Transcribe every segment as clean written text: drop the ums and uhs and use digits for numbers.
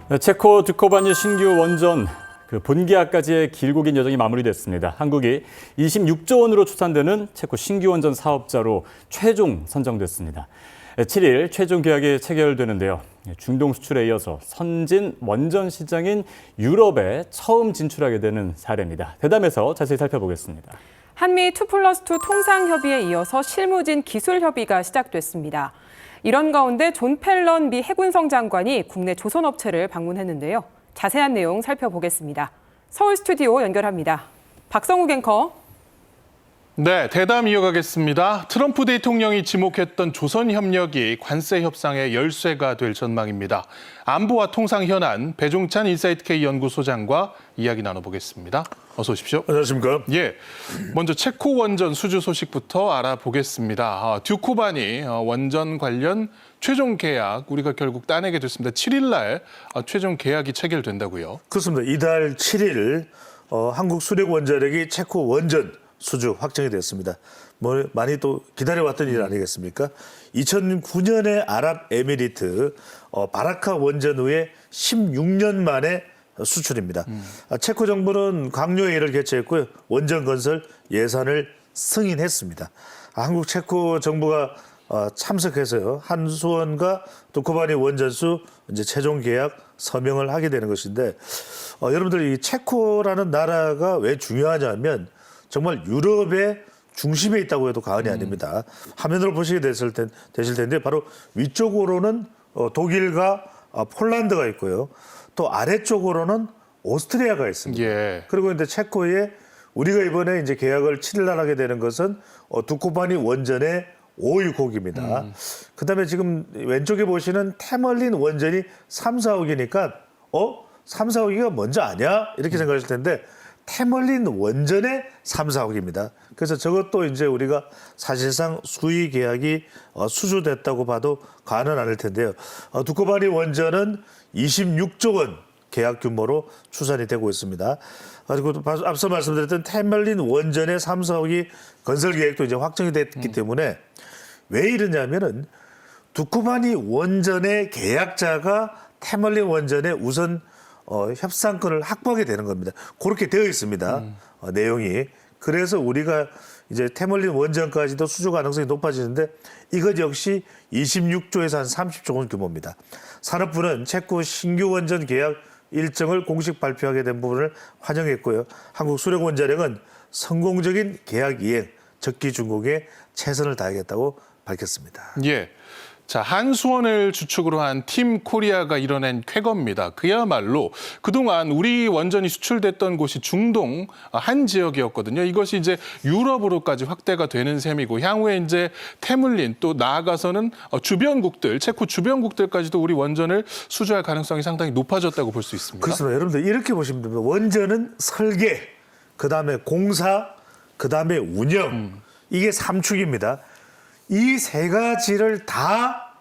네, 체코 두코바니 신규 원전 본계약까지의 길고 긴 여정이 마무리됐습니다. 한국이 26조 원으로 추산되는 체코 신규 원전 사업자로 최종 선정됐습니다. 7일 최종 계약이 체결되는데요. 중동 수출에 이어서 선진 원전 시장인 유럽에 처음 진출하게 되는 사례입니다. 대담에서 자세히 살펴보겠습니다. 한미 2+2 통상협의에 이어서 실무진 기술협의가 시작됐습니다. 이런 가운데 존 펠런 미 해군성 장관이 국내 조선업체를 방문했는데요. 자세한 내용 살펴보겠습니다. 서울 스튜디오 연결합니다. 박성욱 앵커. 네, 대담 이어가겠습니다. 트럼프 대통령이 지목했던 조선협력이 관세 협상의 열쇠가 될 전망입니다. 안보와 통상 현안 배종찬 인사이트K 연구소장과 이야기 나눠보겠습니다. 어서 오십시오. 안녕하십니까? 예, 먼저 체코 원전 수주 소식부터 알아보겠습니다. 듀코바니 원전 관련 최종 계약 우리가 결국 따내게 됐습니다. 7일 날 최종 계약이 체결된다고요? 그렇습니다. 이달 7일 한국 수력원자력이 체코 원전 수주 확정이 됐습니다. 많이 또 기다려왔던 일 아니겠습니까? 2009년에 아랍에미리트 바라카 원전 후에 16년 만에 수출입니다. 체코 정부는 강요회의를 개최했고요. 원전 건설 예산을 승인했습니다. 한국 체코 정부가 참석해서요. 한수원과 두코바니 원전수 이제 최종 계약 서명을 하게 되는 것인데 여러분들 이 체코라는 나라가 왜 중요하냐면 정말 유럽의 중심에 있다고 해도 과언이 아닙니다. 화면으로 보시게 되실 텐데 바로 위쪽으로는 독일과 폴란드가 있고요. 또 아래쪽으로는 오스트리아가 있습니다. 예. 그리고 이제 체코에 우리가 이번에 이제 계약을 7일 날 하게 되는 것은 두코바니 원전의 5, 6호기입니다. 그다음에 지금 왼쪽에 보시는 테멀린 원전이 3, 4호기니까 3, 4호기가 먼저 아니야? 이렇게 생각하실 텐데 테멀린 원전의 3, 4호기입니다. 그래서 저것도 이제 우리가 사실상 수의 계약이 수주됐다고 봐도 과언은 아닐 텐데요. 두코바니 원전은 26조 원 계약 규모로 추산이 되고 있습니다. 그리고 앞서 말씀드렸던 테멀린 원전의 3, 4호기 건설 계획도 이제 확정이 됐기 때문에 왜 이러냐면은 두코바니 원전의 계약자가 테멀린 원전의 우선 협상권을 확보하게 되는 겁니다. 그렇게 되어 있습니다. 내용이. 그래서 우리가 이제 테멀린 원전까지도 수주 가능성이 높아지는데 이것 역시 26조에서 한 30조 원 규모입니다. 산업부는 체코 신규 원전 계약 일정을 공식 발표하게 된 부분을 환영했고요. 한국수력원자력은 성공적인 계약 이행, 적기 준공에 최선을 다하겠다고 밝혔습니다. 예. 자, 한수원을 주축으로 한 팀 코리아가 이뤄낸 쾌거입니다. 그야말로 그동안 우리 원전이 수출됐던 곳이 중동 한 지역이었거든요. 이것이 이제 유럽으로까지 확대가 되는 셈이고 향후에 이제 테물린 또 나아가서는 주변국들, 체코 주변국들까지도 우리 원전을 수주할 가능성이 상당히 높아졌다고 볼 수 있습니다. 그렇습니다. 여러분들 이렇게 보시면 됩니다. 원전은 설계, 그다음에 공사, 그다음에 운영 이게 3축입니다. 이 세 가지를 다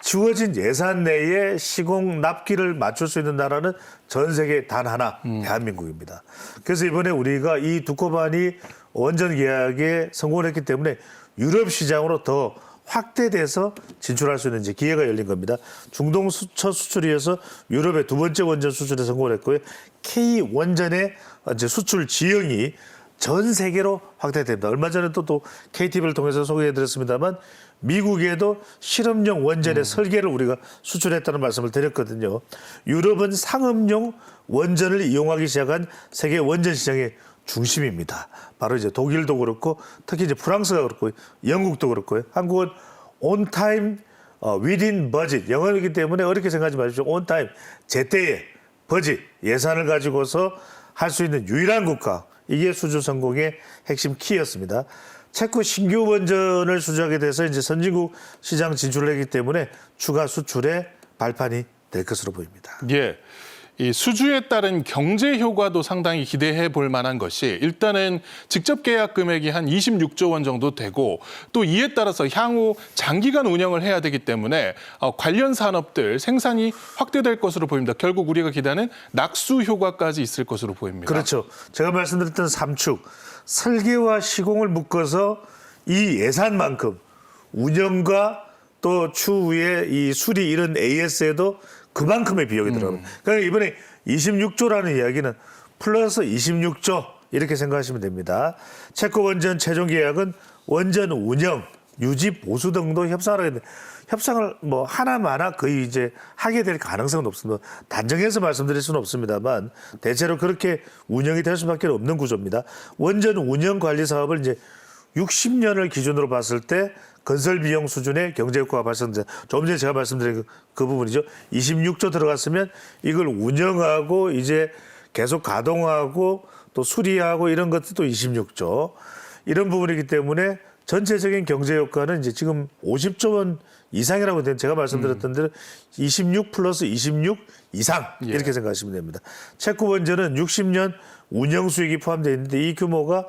주어진 예산 내에 시공 납기를 맞출 수 있는 나라는 전 세계 단 하나, 대한민국입니다. 그래서 이번에 우리가 이 두코바니 원전 계약에 성공을 했기 때문에 유럽 시장으로 더 확대돼서 진출할 수 있는 이제 기회가 열린 겁니다. 중동 첫 수출이어서 유럽의 두 번째 원전 수출에 성공을 했고요. K 원전의 이제 수출 지형이 전 세계로 확대됩니다. 얼마 전에 또 KTV를 통해서 소개해드렸습니다만 미국에도 실험용 원전의 설계를 우리가 수출했다는 말씀을 드렸거든요. 유럽은 상업용 원전을 이용하기 시작한 세계 원전 시장의 중심입니다. 바로 이제 독일도 그렇고 특히 이제 프랑스가 그렇고 영국도 그렇고요. 한국은 on time, within budget 영어이기 때문에 어렵게 생각하지 마십시오. on time 제때에 버짓 예산을 가지고서 할 수 있는 유일한 국가. 이게 수주 성공의 핵심 키였습니다. 체코 신규 원전을 수주하게 돼서 이제 선진국 시장 진출을 했기 때문에 추가 수출의 발판이 될 것으로 보입니다. 예. 이 수주에 따른 경제 효과도 상당히 기대해 볼 만한 것이 일단은 직접 계약 금액이 한 26조 원 정도 되고 또 이에 따라서 향후 장기간 운영을 해야 되기 때문에 관련 산업들 생산이 확대될 것으로 보입니다. 결국 우리가 기대하는 낙수 효과까지 있을 것으로 보입니다. 그렇죠. 제가 말씀드렸던 3축 설계와 시공을 묶어서 이 예산만큼 운영과 또 추후에 이 수리 이런 AS에도 그만큼의 비용이 들어갑니다. 그러니까 이번에 26조라는 이야기는 플러스 26조 이렇게 생각하시면 됩니다. 체코 원전 최종 계약은 원전 운영, 유지, 보수 등도 협상을 하게 됩니다. 협상을 뭐 하나마나 거의 이제 하게 될 가능성은 없습니다. 단정해서 말씀드릴 수는 없습니다만 대체로 그렇게 운영이 될 수밖에 없는 구조입니다. 원전 운영 관리 사업을 이제 60년을 기준으로 봤을 때 건설 비용 수준의 경제 효과가 발생됩니다. 조금 전에 제가 말씀드린 그 부분이죠. 26조 들어갔으면 이걸 운영하고 이제 계속 가동하고 또 수리하고 이런 것도 26조. 이런 부분이기 때문에 전체적인 경제 효과는 이제 지금 50조 원 이상이라고 된 제가 말씀드렸던 대로 26 플러스 26 이상 이렇게 생각하시면 됩니다. 체코 원전은 60년 운영 수익이 포함되어 있는데 이 규모가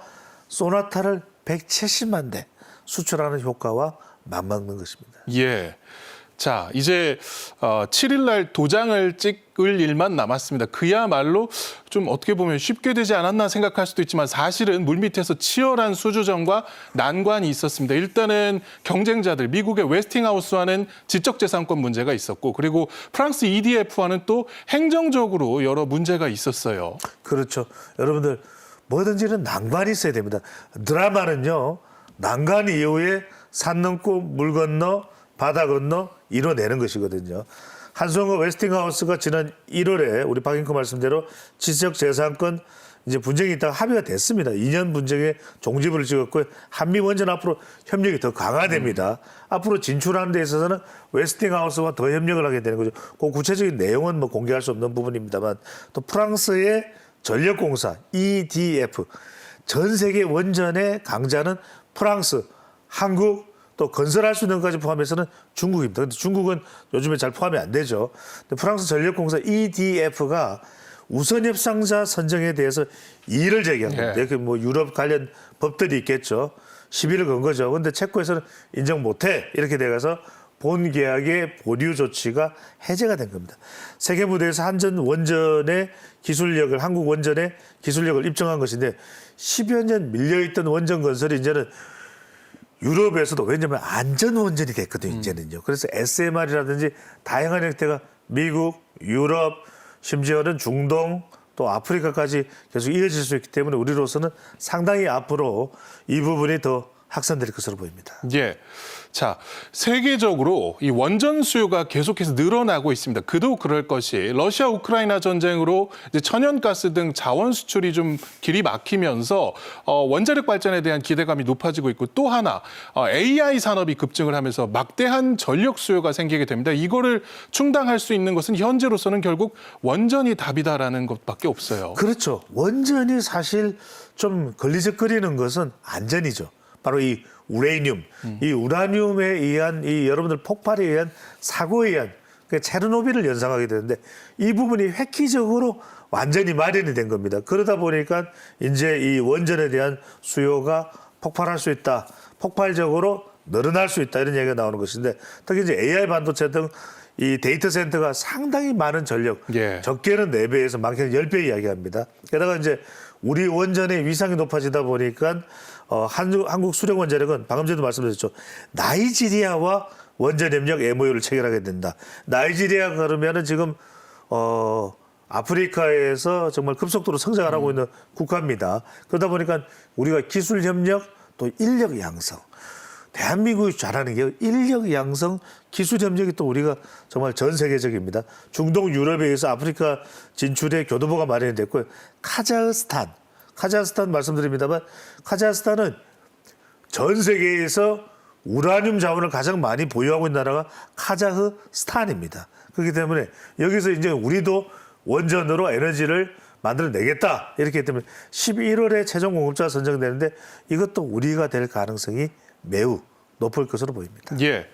소나타를 170만 대 수출하는 효과와 맞먹는 것입니다. 예. 자, 이제 7일 날 도장을 찍을 일만 남았습니다. 그야말로 좀 어떻게 보면 쉽게 되지 않았나 생각할 수도 있지만 사실은 물밑에서 치열한 수주전과 난관이 있었습니다. 일단은 경쟁자들, 미국의 웨스팅하우스와는 지적재산권 문제가 있었고 그리고 프랑스 EDF와는 또 행정적으로 여러 문제가 있었어요. 그렇죠. 여러분들 뭐든지는 난관이 있어야 됩니다. 드라마는요. 난관 이후에 산 넘고 물 건너 바다 건너 이뤄내는 것이거든요. 한송과 웨스팅하우스가 지난 1월에 우리 박앵커 말씀대로 지적재산권 이제 분쟁이 있다가 합의가 됐습니다. 2년 분쟁에 종지부를 찍었고 한미 원전 앞으로 협력이 더 강화됩니다. 앞으로 진출하는 데 있어서는 웨스팅하우스와 더 협력을 하게 되는 거죠. 그 구체적인 내용은 뭐 공개할 수 없는 부분입니다만 또 프랑스의 전력공사 EDF 전 세계 원전의 강자는 프랑스, 한국 또 건설할 수 있는 것까지 포함해서는 중국입니다. 근데 중국은 요즘에 잘 포함이 안 되죠. 근데 프랑스 전력공사 EDF가 우선 협상자 선정에 대해서 이의를 제기합니다. 이렇게 뭐 유럽 관련 법들이 있겠죠. 시비를 건 거죠. 근데 체코에서는 인정 못해 이렇게 돼가서 본 계약의 보류 조치가 해제가 된 겁니다. 세계 무대에서 한전 원전의 기술력을 한국 원전의 기술력을 입증한 것인데 10여 년 밀려있던 원전 건설이 이제는 유럽에서도 왜냐하면 안전 원전이 됐거든요. 이제는요. 그래서 SMR이라든지 다양한 형태가 미국, 유럽, 심지어는 중동 또 아프리카까지 계속 이어질 수 있기 때문에 우리로서는 상당히 앞으로 이 부분이 더 확산될 것으로 보입니다. 예. 자, 세계적으로 이 원전 수요가 계속해서 늘어나고 있습니다. 그도 그럴 것이 러시아 우크라이나 전쟁으로 이제 천연가스 등 자원 수출이 좀 길이 막히면서 원자력 발전에 대한 기대감이 높아지고 있고 또 하나 AI 산업이 급증을 하면서 막대한 전력 수요가 생기게 됩니다. 이거를 충당할 수 있는 것은 현재로서는 결국 원전이 답이다라는 것밖에 없어요. 그렇죠. 원전이 사실 좀 걸리적거리는 것은 안전이죠. 바로 이 우레니움, 이 우라늄에 의한 이 여러분들 폭발에 의한 사고에 의한 체르노빌을 연상하게 되는데 이 부분이 획기적으로 완전히 마련이 된 겁니다. 그러다 보니까 이제 이 원전에 대한 수요가 폭발할 수 있다, 폭발적으로 늘어날 수 있다 이런 얘기가 나오는 것인데 특히 이제 AI 반도체 등 이 데이터 센터가 상당히 많은 전력, 적게는 4배에서 많게는 10배 이야기합니다. 게다가 이제 우리 원전의 위상이 높아지다 보니까 한국 수력 원자력은 방금 전에도 말씀드렸죠. 나이지리아와 원전 협력 MOU를 체결하게 된다. 나이지리아가 그러면은 지금 아프리카에서 정말 급속도로 성장을 하고 있는 국가입니다. 그러다 보니까 우리가 기술 협력 또 인력 양성. 대한민국이 잘하는 게 인력 양성, 기술 협력이 또 우리가 정말 전 세계적입니다. 중동 유럽에 의해서 아프리카 진출에 교두보가 마련이 됐고요. 카자흐스탄 말씀드립니다만 카자흐스탄은 전 세계에서 우라늄 자원을 가장 많이 보유하고 있는 나라가 카자흐스탄입니다. 그렇기 때문에 여기서 이제 우리도 원전으로 에너지를 만들어내겠다 이렇게 했기 때문에 11월에 최종 공급자가 선정되는데 이것도 우리가 될 가능성이 매우 높을 것으로 보입니다. 예.